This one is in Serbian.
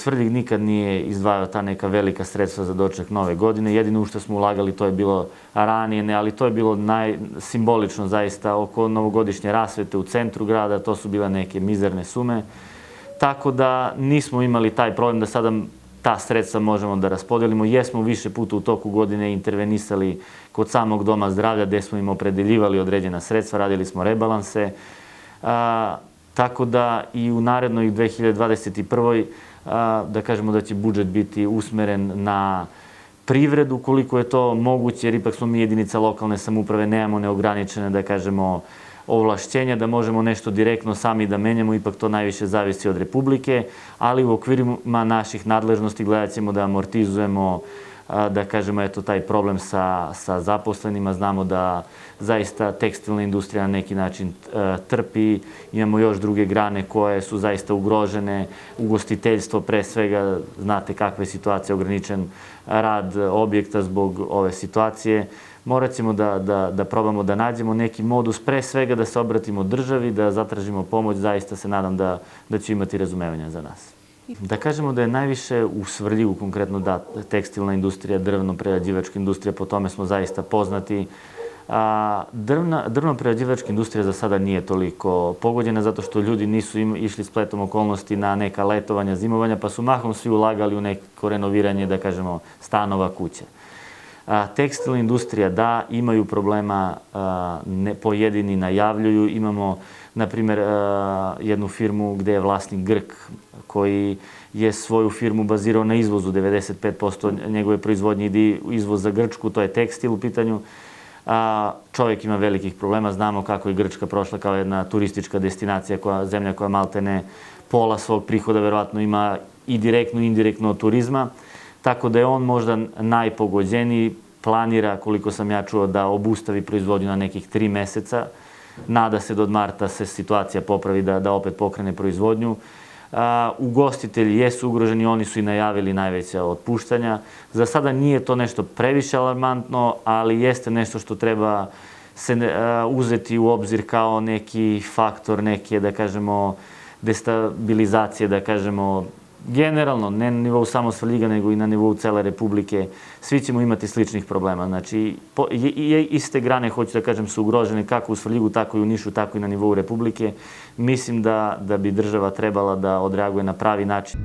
Svrljig nikad nije izdvajao ta neka velika sredstva za doček nove godine. Jedino u što smo ulagali to je bilo ranije, ali to je bilo simbolično zaista oko novogodišnje rasvete u centru grada, to su bile neke mizerne sume. Tako da nismo imali taj problem da sada ta sredstva možemo da raspodelimo. Jesmo više puta u toku godine intervenisali kod samog Doma zdravlja gde smo im opredeljivali određena sredstva, radili smo rebalanse. Tako da i u narednoj 2021. Da kažemo da će budžet biti usmeren na privredu koliko je to moguće, jer ipak smo mi jedinica lokalne samouprave, nemamo neograničene, da kažemo, ovlašćenja, da možemo nešto direktno sami da menjamo, ipak to najviše zavisi od Republike, ali u okvirima naših nadležnosti gledat ćemo da amortizujemo, da kažemo, eto, taj problem sa zaposlenima. Znamo da zaista tekstilna industrija na neki način trpi, imamo još druge grane koje su zaista ugrožene, ugostiteljstvo pre svega, znate kakva je situacija, ograničen rad objekta zbog ove situacije. Morat ćemo da probamo da nađemo neki modus, pre svega da se obratimo državi, da zatražimo pomoć, zaista se nadam da će imati razumevanja za nas. Da kažemo da je najviše u Svrljigu konkretno tekstilna industrija, drvno-prerađivačka industrija, po tome smo zaista poznati. Drvno-prerađivačka industrija za sada nije toliko pogođena zato što ljudi nisu išli spletom okolnosti na neka letovanja, zimovanja, pa su mahom svi ulagali u neko renoviranje, da kažemo, stanova, kuće. Tekstilna industrija, da, imaju problema, pojedini najavljuju. Imamo, na primer, jednu firmu gde je vlasnik Grk, koji je svoju firmu bazirao na izvozu, 95% njegove proizvodnje ide izvoz za Grčku, to je tekstil u pitanju. Čovjek ima velikih problema, znamo kako je Grčka prošla kao jedna turistička destinacija, zemlja koja maltene pola svog prihoda verovatno ima i direktno i indirektno od turizma. Tako da je on možda najpogođeniji, planira, koliko sam ja čuo, da obustavi proizvodnju na nekih 3 meseca. Nada se da od marta se situacija popravi, da opet pokrene proizvodnju. Ugostitelji jesu ugroženi, oni su i najavili najveća otpuštanja. Za sada nije to nešto previše alarmantno, ali jeste nešto što treba se uzeti u obzir kao neki faktor, neke, da kažemo, destabilizacije, da kažemo, generalno, ne na nivou samo Svrljiga, nego i na nivou cele Republike. Svi ćemo imati sličnih problema. Znači, iste grane, hoću da kažem, su ugrožene kako u Svrljigu, tako i u Nišu, tako i na nivou Republike. Mislim da bi država trebala da odreaguje na pravi način.